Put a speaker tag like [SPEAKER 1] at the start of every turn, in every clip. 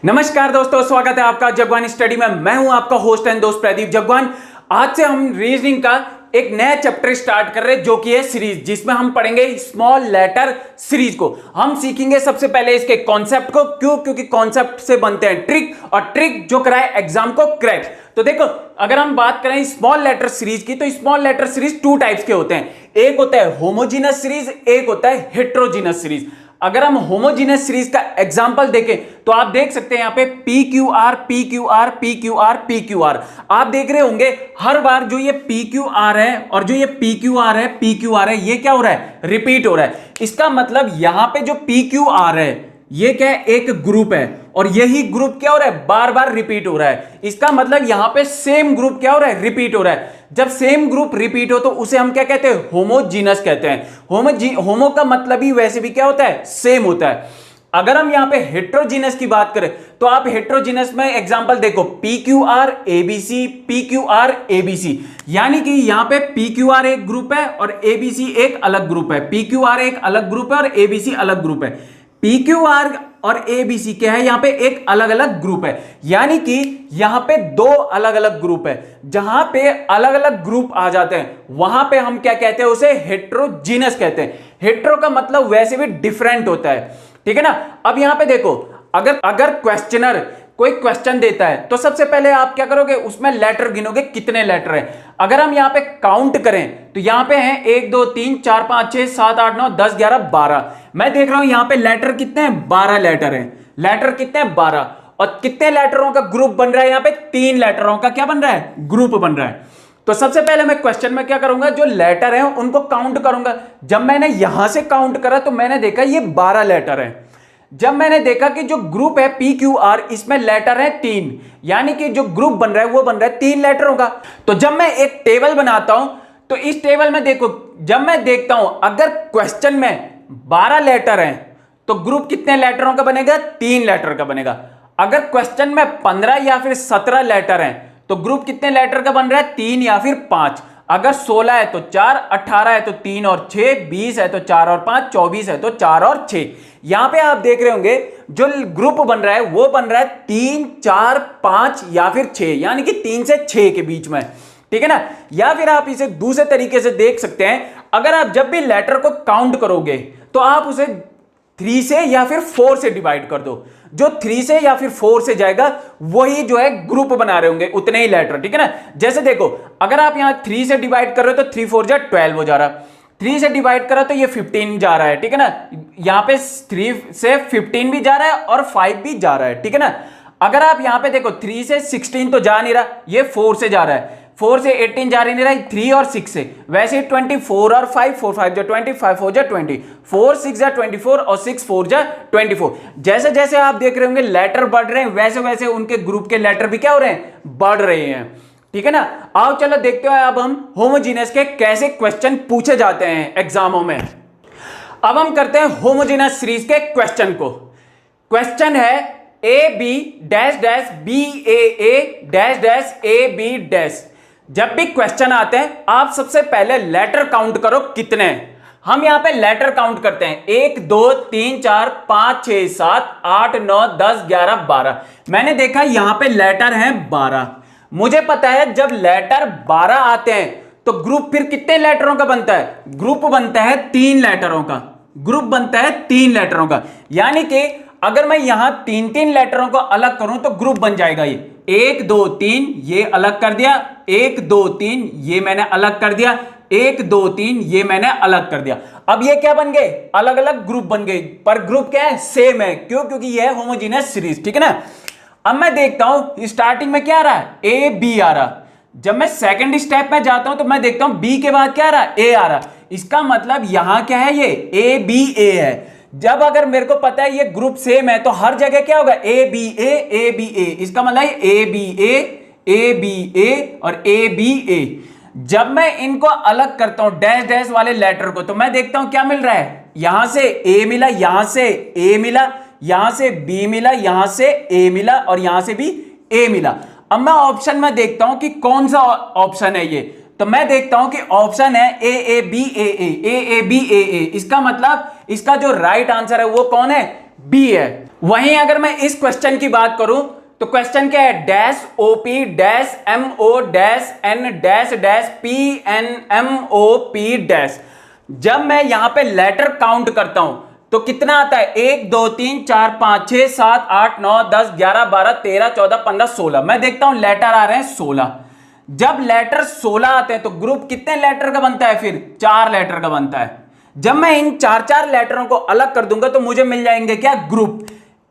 [SPEAKER 1] नमस्कार दोस्तों, स्वागत है आपका जगवान स्टडी में। मैं हूं आपका होस्ट एंड दोस्त प्रदीप जगवान। आज से हम रीजनिंग का एक नया चैप्टर स्टार्ट कर रहे हैं जो कि है सीरीज, जिसमें हम पढ़ेंगे स्मॉल लेटर सीरीज को। हम सीखेंगे सबसे पहले इसके कॉन्सेप्ट को। क्योंकि कॉन्सेप्ट से बनते हैं ट्रिक, और ट्रिक जो कराए एग्जाम को क्रैक। तो देखो, अगर हम बात करें स्मॉल लेटर सीरीज की, तो small letter series two types के होते हैं। एक होता है होमोजीनस सीरीज, एक होता है हेट्रोजीनस सीरीज। अगर हम होमोजीनस सीरीज का एग्जांपल देखें तो आप देख सकते हैं यहां पे P Q R P Q R P Q R P Q R. आप देख रहे होंगे हर बार जो ये पी क्यू आर है और जो ये पी क्यू आर है, पी क्यू आर है, ये क्या हो रहा है? रिपीट हो रहा है। इसका मतलब यहां पे जो पी क्यू आर है ये क्या है? एक ग्रुप है, और यही ग्रुप क्या हो रहा है? बार बार रिपीट हो रहा है। इसका मतलब यहां पे सेम ग्रुप क्या हो रहा है? रिपीट हो रहा है। जब सेम ग्रुप रिपीट हो तो उसे हम क्या कहते हैं? होमोजीनस कहते हैं। होमो का मतलब ही वैसे भी क्या होता है? सेम होता है। अगर हम यहां पे हेट्रोजीनस की बात करें तो आप हेट्रोजीनस में एग्जांपल देखो, P Q R ABC, P Q R ABC, यानी कि यहां पे पी क्यू आर एक ग्रुप है और एबीसी एक अलग ग्रुप है। पी क्यू आर एक अलग ग्रुप है और एबीसी अलग ग्रुप है। पी क्यू आर और एबीसी क्या है? यहां पे एक अलग अलग ग्रुप है, यानी कि यहां पे दो अलग अलग ग्रुप है। जहां पे अलग अलग ग्रुप आ जाते हैं वहां पे हम क्या कहते हैं? उसे हेट्रोजीनस कहते हैं। हेट्रो का मतलब वैसे भी डिफरेंट होता है, ठीक है ना। अब यहां पे देखो, अगर क्वेश्चनर कोई क्वेश्चन देता है तो सबसे पहले आप क्या करोगे? उसमें लेटर गिनोगे, कितने लेटर हैं। अगर हम यहां पे काउंट करें तो यहां पे हैं 1 2 3 4 5 6 7 8 9 10 11 12। मैं देख रहा हूं यहां पे लेटर कितने हैं? 12 लेटर हैं। लेटर कितने हैं? 12। और कितने लेटरों का ग्रुप बन रहा है? यहां पे 3 लेटरों का क्या बन रहा है? ग्रुप बन रहा है। तो सबसे पहले मैं क्वेश्चन में क्या करूंगा? जो लेटर हैं उनको काउंट करूंगा। जब मैंने यहां से काउंट करा तो मैंने देखा ये 12 लेटर है। जब मैंने देखा कि जो ग्रुप है पी क्यू आर, इसमें लेटर है 3, यानी कि जो ग्रुप बन रहा है वो बन रहा है 3 लेटरों का। तो जब मैं एक टेबल बनाता हूं तो इस टेबल में देखो, जब मैं देखता हूं अगर क्वेश्चन में 12 लेटर हैं तो ग्रुप कितने लेटरों का बनेगा? 3 लेटर का बनेगा। अगर क्वेश्चन में 15 या फिर 17 लेटर हैं तो ग्रुप कितने लेटर का बन रहा है? 3 या फिर 5। अगर 16 है तो 4, 18 है तो 3 और 6, 20 है तो 4 और 5, 24 है तो 4 और 6। यहां पे आप देख रहे होंगे जो ग्रुप बन रहा है वो बन रहा है 3 4 5 या फिर 6, यानी कि 3 से 6 के बीच में, ठीक है ना। या फिर आप इसे दूसरे तरीके से देख सकते हैं, अगर आप जब भी लेटर को काउंट करोगे तो आप उसे 3 से या फिर 4 से डिवाइड कर दो। जो 3 से या फिर 4 से जाएगा वही जो है ग्रुप बना रहे होंगे, उतने ही लेटर, ठीक है ना। जैसे देखो, अगर आप यहां 3 से डिवाइड कर रहे हो तो 3 4 जा 12 हो जा रहा। 3 से डिवाइड करा तो ये 15 जा रहा है, ठीक है ना। यहां पे 3 से 15 भी जा रहा है और 5 भी जा रहा है, ठीक है ना। अगर आप यहां पे देखो 3 से 16 तो जा नहीं रहा, ये 4 से जा रहा है। 4 से 18 जा नहीं रहा, 3 और 6 से। वैसे 24 और 5, 4 5 जा 20, 5 4 जा 20, 4 6 जा 24 और 6 4 जा 24। जैसे जैसे आप देख रहे होंगे लेटर बढ़ रहे हैं, वैसे वैसे उनके ग्रुप के लेटर भी क्या हो रहे हैं? बढ़ रहे हैं, ठीक है ना। आओ चलो देखते हैं अब हम होमोजीनस के कैसे क्वेश्चन पूछे जाते हैं एग्जामों में। अब हम करते हैं होमोजीनस सीरीज के क्वेश्चन को। क्वेश्चन है A B dash dash B A dash dash A B dash. जब भी क्वेश्चन आते हैं आप सबसे पहले लेटर काउंट करो कितने हैं। हम यहां पे लेटर काउंट करते हैं 1 2 3 4 5 6 7 8 9 10 11 12। मैंने देखा यहां पे लेटर हैं 12। मुझे पता है जब लेटर 12 आते हैं तो ग्रुप फिर कितने लेटरों का बनता है? ग्रुप बनता है 3 लेटरों का। ग्रुप बनता है 3 लेटरों का, यानी कि अगर मैं यहां 3 लेटरों को अलग करूं तो ग्रुप बन जाएगा ये 1 2 3, ये अलग कर दिया, 1 2 3 ये मैंने अलग कर दिया, 1 2 3 ये मैंने अलग कर दिया। अब ये क्या बन गए? अलग अलग ग्रुप बन गए, पर ग्रुप क्या है? सेम है। क्यों? क्योंकि ये है होमोजीनस सीरीज, ठीक है ना। अब मैं देखता हूं स्टार्टिंग में क्या आ रहा है? ए बी आ रहा। जब मैं सेकंड स्टेप में जाता हूं तो मैं देखता हूं बी के बाद क्या आ रहा है? ए आ रहा। इसका मतलब यहां क्या है? ये ए बी ए है। जब अगर मेरे को पता है ये ग्रुप सेम है तो हर जगह क्या होगा? ए बी ए। इसका मतलब ए बी ए और ए बी ए। जब मैं इनको अलग करता हूं डैश डैश वाले लेटर को तो मैं देखता हूं क्या मिल रहा है? यहां से ए मिला, यहां से ए मिला, यहां से बी मिला, यहां से ए मिला और यहां से भी ए मिला। अब मैं ऑप्शन में देखता हूं कि कौन सा ऑप्शन है ये, तो मैं देखता हूं कि ऑप्शन है ए बी ए बी ए। इसका मतलब इसका जो राइट आंसर है वो कौन है? बी है। वहीं अगर मैं इस क्वेश्चन की बात करूं तो क्वेश्चन क्या है, dash OP dash MO dash N dash dash P N MO P dash. जब मैं यहां पे लेटर काउंट करता हूं तो कितना आता है, 1 2 3 4 5 6 7 8 9 10 11 12 13 14 15 16। मैं देखता हूं लेटर आ रहे हैं 16। जब लेटर 16 आते हैं तो ग्रुप कितने लेटर का बनता है, फिर 4 लेटर का बनता है। जब मैं इन 4 लेटरों को अलग कर दूंगा तो मुझे मिल जाएंगे क्या, ग्रुप।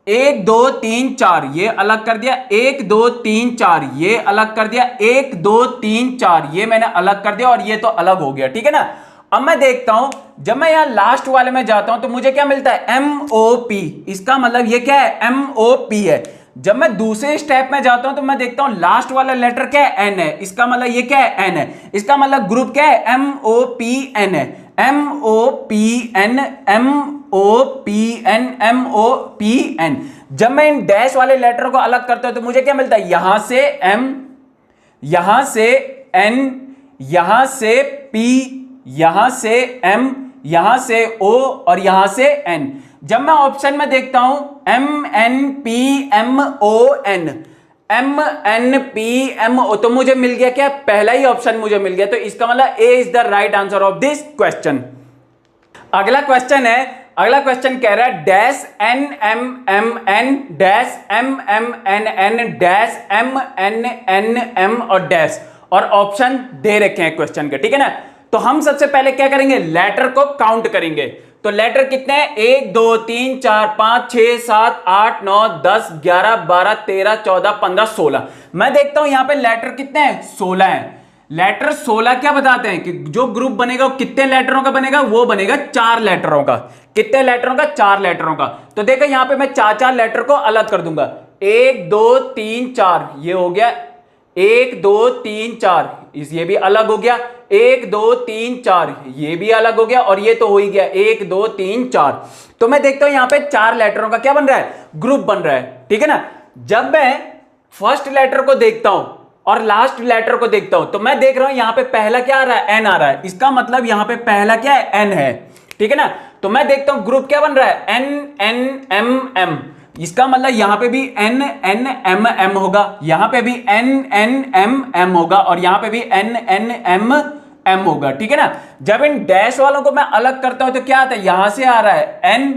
[SPEAKER 1] 1 2 3 4 ये अलग कर दिया, 1 2 3 4 ये अलग कर दिया, 1 2 3 4 ये मैंने अलग कर दिया और ये तो अलग हो गया, ठीक है ना। अब मैं देखता हूं, जब मैं यहां लास्ट वाले में जाता हूं तो मुझे क्या मिलता है, MOP। इसका मतलब ये क्या है, MOP है। जब मैं दूसरे स्टेप में जाता हूं तो मैं देखता हूं लास्ट वाला लेटर क्या है, N है। इसका मतलब ये क्या है, N है। इसका मतलब ग्रुप क्या है, MOPN है। MOPN MOPN MOPN। जब मैं इन डैश वाले लेटर को अलग करता हूं तो मुझे क्या मिलता है, यहां से M, यहां से N, यहां से P, यहां से M, यहां से O और यहां से N। जब मैं ऑप्शन में देखता हूं MNPMON MNPMO तो मुझे मिल गया क्या, पहला ही ऑप्शन मुझे मिल गया। तो इसका मतलब A is the right answer of this question. अगला क्वेश्चन है, अगला क्वेश्चन कह रहा है dash NMMN dash MMNN dash MNNM और डैश, और ऑप्शन दे रखे हैं क्वेश्चन के, ठीक है ना। तो हम सबसे पहले क्या करेंगे, लेटर को काउंट करेंगे। तो लेटर कितने हैं, 1 2 3 4 5 6 7 8 9 10 11 12 13 14 15 16। मैं देखता हूं यहां पे लेटर कितने हैं, 16 हैं। लेटर 16 क्या बताते हैं कि जो ग्रुप बनेगा वो कितने लेटरों का बनेगा, वो बनेगा 4 लेटरों का। कितने लेटरों का, 4 लेटरों का। तो देखो यहां पे मैं 4 लेटर को अलग कर दूंगा, 1 2 3 4 ये हो गया, 1 2 3 4 ये भी अलग हो गया, 1 2 3 4 ये भी अलग हो गया, और ये तो हो ही गया 1 2 3 4। तो मैं देखता हूं यहां पे 4 लेटरों का क्या बन रहा है, ग्रुप बन रहा है, ठीक है ना। जब मैं फर्स्ट लेटर को देखता हूं और लास्ट लेटर को देखता हूं तो मैं देख रहा हूं यहां पे पहला क्या आ रहा है, N आ रहा है। इसका मतलब यहां पे पहला क्या है, N है, ठीक है ना। तो मैं देखता हूं ग्रुप क्या बन रहा है, NNMM। इसका मतलब यहां पे भी NNMM होगा, यहां पे भी NNMM होगा, और यहां पे भी NNMM होगा, ठीक है ना। जब इन डैश वालों को मैं अलग करता हूं तो क्या आता है, यहां से आ रहा है N,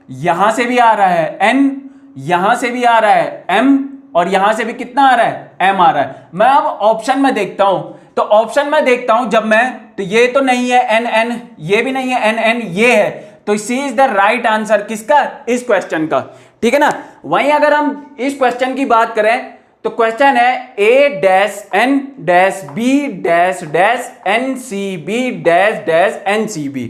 [SPEAKER 1] यहां से भी आ रहा है N, यहां से भी आ रहा है M, और यहां से भी कितना आ रहा है, M आ रहा है। मैं अब ऑप्शन में देखता हूं तो ऑप्शन में देखता हूं जब मैं, तो ये तो नहीं है NN, ये भी नहीं है NN, ये है। तो सी इज द राइट आंसर किसका, इस क्वेश्चन का, ठीक है ना। वहीं अगर हम इस क्वेश्चन की बात करें तो क्वेश्चन है A dash N dash B dash dash NCB dash dash NCB।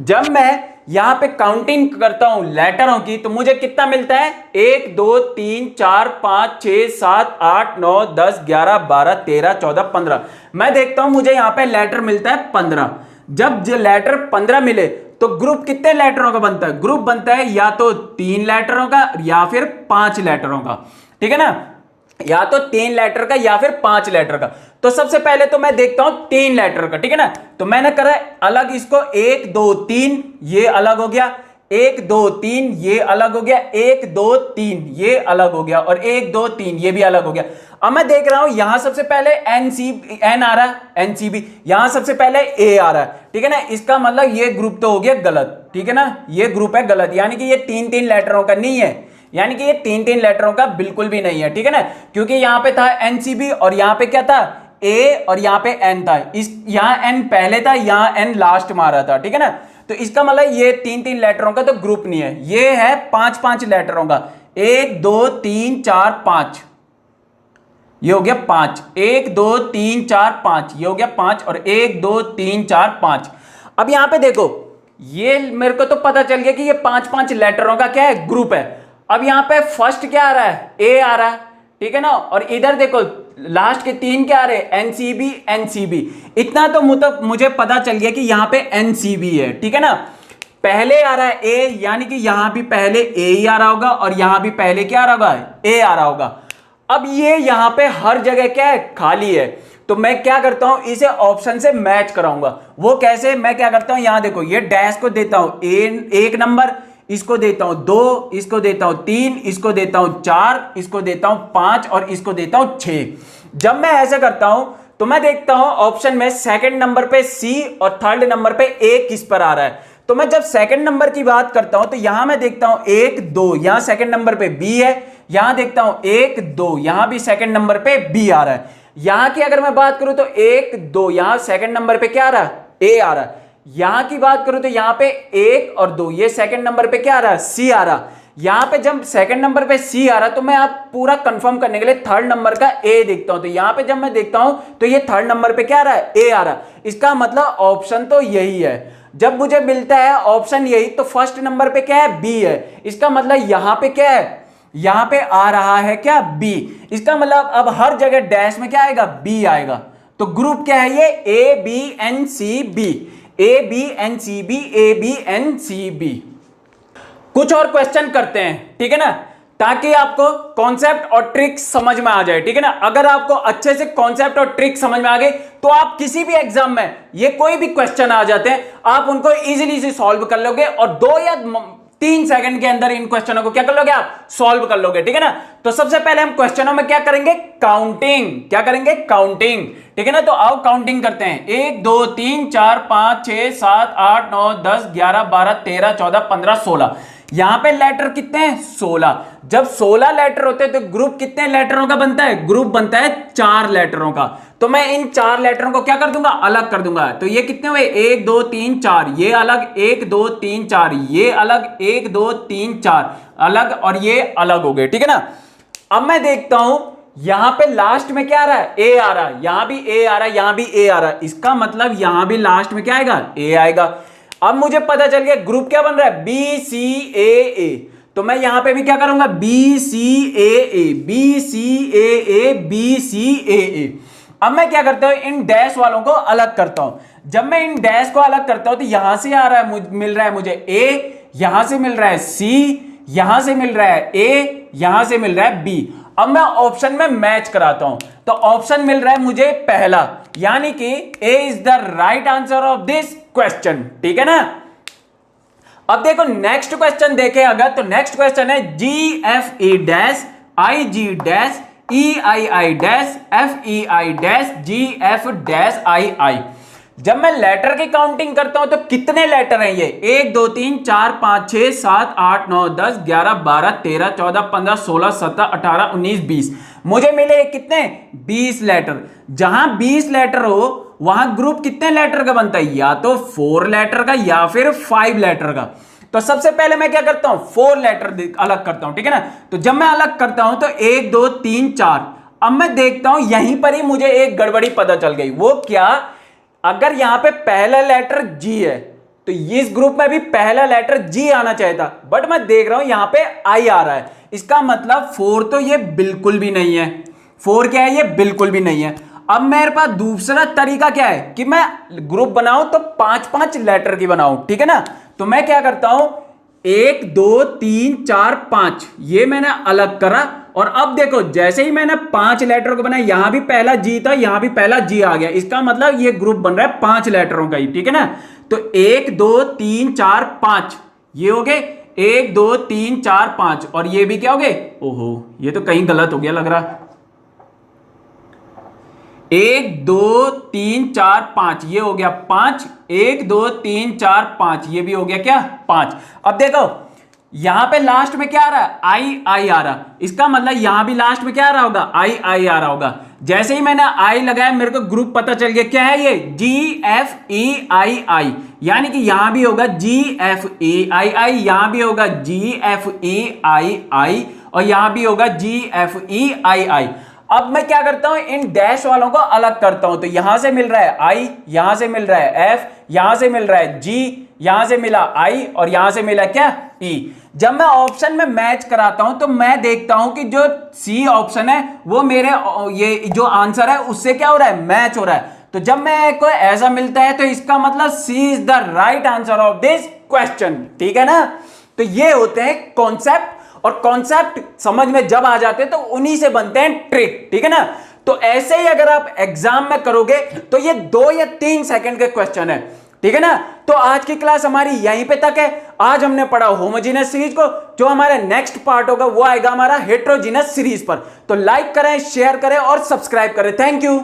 [SPEAKER 1] जब मैं यहां पे काउंटिंग करता हूं लेटरों की तो मुझे कितना मिलता है, 1 2 3 4 5 6 7 8 9 10 11 12 13 14 15। मैं देखता हूं मुझे यहां पे लेटर मिलता है 15। जब लेटर 15 मिले तो ग्रुप कितने लेटरों का बनता है, ग्रुप बनता है या तो 3 लेटरों का या फिर 5 लेटरों का, ठीक है ना। या तो 3 लेटर का या फिर 5 लेटर का। तो सबसे पहले तो मैं देखता हूं 3 लेटर का, ठीक है ना। तो मैंने करा अलग इसको, 1 2 3 ये अलग हो गया, 1 2 3 ये अलग हो गया, 1 2 3 ये अलग हो गया, और 1 2 3 ये भी अलग हो गया। अब मैं देख रहा हूं यहां सबसे पहले N आ रहा है, NCB, यहां सबसे पहले A आ रहा है, ठीक है ना। इसका मतलब ये ग्रुप तो हो गया गलत, ठीक है ना, ये ग्रुप है गलत, यानी कि ये 3 लेटरों का नहीं है, यानी कि ये 3 लेटरों का बिल्कुल भी नहीं है, ठीक है ना। क्योंकि यहां पे था NCB और यहां पे क्या था, A और यहां पे N था। इस यहां N पहले था, यहां N लास्ट में आ रहा था, ठीक है ना। तो इसका मतलब ये 3 लेटरों का तो ग्रुप नहीं है, ये है 5 लेटरों का, 1 2 3 4 5, ये हो गया 5, 1 2 3 4 5 ये हो गया 5, और 1 2 3 4 5। अब यहां पे देखो, ये मेरे को तो पता चल गया कि ये 5 लेटरों का क्या है, ग्रुप है। अब यहां पे फर्स्ट क्या आ रहा है, A आ रहा है, ठीक है ना। और इधर देखो लास्ट के 3 क्या आ रहे हैं, NCB NCB। इतना तो मुझे पता चल गया कि यहां पे NCB है, ठीक है ना। पहले आ रहा है A, यानी कि यहां भी पहले A ही आ रहा होगा, और यहां भी पहले क्या आ रहा होगा, A आ रहा होगा। अब ये यहां पे हर जगह क्या है, खाली है। तो मैं क्या करता हूं, इसे ऑप्शन से मैच कराऊंगा। वो कैसे, मैं क्या करता हूं, यहां देखो ये डैश को देता हूं 1 नंबर, इसको देता हूं 2, इसको देता हूं 3, इसको देता हूं 4, इसको देता हूं 5 और इसको देता हूं 6। जब मैं ऐसे करता हूं तो मैं देखता हूं ऑप्शन में सेकंड नंबर पे सी और थर्ड नंबर पे ए किस पर आ रहा है। तो मैं जब सेकंड नंबर की बात करता हूं तो यहां मैं देखता हूं 1 2, यहां सेकंड नंबर पे बी है, यहां देखता हूं 1 2, यहां भी सेकंड नंबर पे बी आ रहा है। यहां की अगर मैं बात करूं तो 1 2, यहां सेकंड नंबर पे क्या आ रहा है, ए आ रहा है। यहां की बात करूं तो यहां पे 1 और 2, ये सेकंड नंबर पे क्या आ रहा है, सी आ रहा। यहां पे जब सेकंड नंबर पे सी आ रहा तो मैं आप पूरा कंफर्म करने के लिए थर्ड नंबर का ए देखता हूं। तो यहां पे जब मैं देखता हूं तो ये थर्ड नंबर पे क्या आ रहा है, ए आ रहा। इसका मतलब ऑप्शन तो यही है। जब मुझे मिलता है ऑप्शन यही तो फर्स्ट नंबर पे क्या है, बी है। इसका मतलब यहां पे क्या है, यहां पे आ रहा है क्या, बी। इसका मतलब अब हर जगह डैश में क्या आएगा, बी आएगा। तो ग्रुप क्या है ये, A B N C B, A B N C B, A B N C B. कुछ और क्वेश्चन करते हैं, ठीक है ना, ताकि आपको कॉन्सेप्ट और ट्रिक समझ में आ जाए, ठीक है ना। अगर आपको अच्छे से कॉन्सेप्ट और ट्रिक समझ में आ गए तो आप किसी भी एग्जाम में ये कोई भी क्वेश्चन आ जाते हैं आप उनको इजीली से सॉल्व कर लोगे और 2 या 3 सेकंड के अंदर इन क्वेश्चनों को क्या कर लोगे, आप सॉल्व कर लोगे, ठीक है ना। तो सबसे पहले हम क्वेश्चनों में क्या करेंगे, काउंटिंग। क्या करेंगे, काउंटिंग, ठीक है ना। तो आओ काउंटिंग करते हैं। 1 2 3 4 5 6 7 8 9 10 11 12 13 14 15 16। यहां पे लेटर कितने हैं, 16। जब 16 लेटर होते हैं तो ग्रुप कितने लेटरों का बनता है, ग्रुप बनता है 4 लेटरों का। तो मैं इन 4 लेटरों को क्या कर दूंगा, अलग कर दूंगा। तो ये कितने हुए, 1 2 3 4, ये अलग, 1 2 3 4, ये अलग, 1 2 3 4 अलग और ये अलग हो गए, ठीक है ना। अब मैं देखता हूं यहां पे लास्ट में क्या आ रहा है, ए आ रहा है, यहां भी ए आ रहा है, यहां भी ए आ रहा है। इसका मतलब यहां भी लास्ट में क्या आएगा, ए आएगा। अब मुझे पता चल गया ग्रुप क्या बन रहा है, बी सी ए। तो मैं यहां पे भी क्या करूंगा, बी सी ए, बी सी ए, बी सी ए। अब मैं क्या करता हूं, इन डैश वालों को अलग करता हूं। जब मैं इन डैश को अलग करता हूं तो यहां से आ रहा है, मिल रहा है मुझे ए, यहां से मिल रहा है सी, यहां से मिल रहा है ए, यहां से मिल रहा है बी। अब मैं ऑप्शन में मैच कराता हूं तो ऑप्शन मिल रहा है मुझे पहला, यानी कि A is the right answer of this question, ठीक है ना। अब देखो नेक्स्ट क्वेश्चन देखें अगर, तो नेक्स्ट क्वेश्चन है G F A dash I G dash E I I dash F E I dash G F dash I I. जब मैं लेटर की काउंटिंग करता हूं तो कितने लेटर हैं ये, 1 2 3 4 5 6 7 8 9 10 11 12 13 14 15 16 17 18 19 20। मुझे मिले कितने, 20 लेटर। जहां 20 लेटर हो वहां ग्रुप कितने लेटर का बनता है, या तो 4 लेटर का या फिर 5 लेटर का। तो सबसे पहले मैं क्या करता हूं, 4 लेटर अलग करता हूं, ठीक है ना। तो जब मैं अलग करता हूं तो 1 2 3 4। अब मैं देखता हूं यहीं पर ही मुझे एक गड़बड़ी पता चल गई। वो क्या, अगर यहां पे पहला लेटर जी है तो इस ग्रुप में भी पहला लेटर जी आना चाहिए था, बट मैं देख रहा हूं यहां पे आई आ रहा है। इसका मतलब 4 तो ये बिल्कुल भी नहीं है। 4 क्या है, ये बिल्कुल भी नहीं है। अब मेरे पास दूसरा तरीका क्या है कि मैं ग्रुप बनाऊं तो 5-5 लेटर की बनाऊं, ठीक है ना। तो मैं क्या करता हूं, 1 2 3 4 5 ये मैंने अलग करा और अब देखो जैसे ही मैंने 5 लेटर को बनाया, यहां भी पहला जी था, यहां भी पहला जी आ गया। इसका मतलब ये ग्रुप बन रहा है 5 लेटरों का ही, ठीक है ना। तो 1 2 3 4 5 ये हो गए, 1 2 3 4 5 और ये भी क्या हो गए, ओहो ये तो कहीं गलत हो गया लग रहा। 1 2 3 4 5 ये हो गया 5, 1 2 3 4 5 ये भी हो गया क्या, 5। अब देखो यहां पे लास्ट में क्या आ रहा है, आई आई आ रहा। इसका मतलब यहां भी लास्ट में क्या आ रहा होगा, आई आई आ रहा होगा। जैसे ही मैंने आई लगाया मेरे को ग्रुप पता चल गया, क्या है ये, जी एफ ई आई आई। यानी कि यहां भी होगा जी एफ ई आई आई, यहां भी होगा जी एफ ई आई आई और यहां भी होगा जी एफ ई आई आई। अब मैं क्या करता हूं, इन डैश वालों को अलग करता हूं। तो यहां से मिल रहा है आई, यहां से मिल रहा है एफ, यहां से मिल रहा है जी, यहां से मिला आई और यहां से मिला क्या, ई। जब मैं ऑप्शन में मैच कराता हूं तो मैं देखता हूं कि जो सी ऑप्शन है वो मेरे ये जो आंसर है उससे क्या हो रहा है, मैच हो रहा है। तो जब मैं को ऐसा मिलता है तो इसका मतलब C is the right answer of this question, ठीक है ना। तो ये होते हैं कॉन्सेप्ट, और कॉन्सेप्ट समझ में जब आ जाते हैं तो उन्हीं से बनते हैं ट्रिक, ठीक है ना। तो ऐसे ही अगर आप एग्जाम में करोगे तो ये 2 या 3 सेकंड के क्वेश्चन है। ठीक है ना। तो आज की क्लास हमारी यहीं पे तक है। आज हमने पढ़ा होमोजीनियस सीरीज को, जो हमारा नेक्स्ट पार्ट होगा वो आएगा हमारा हेट्रोजीनियस सीरीज पर। तो लाइक करें, शेयर करें और सब्सक्राइब करें। Thank you.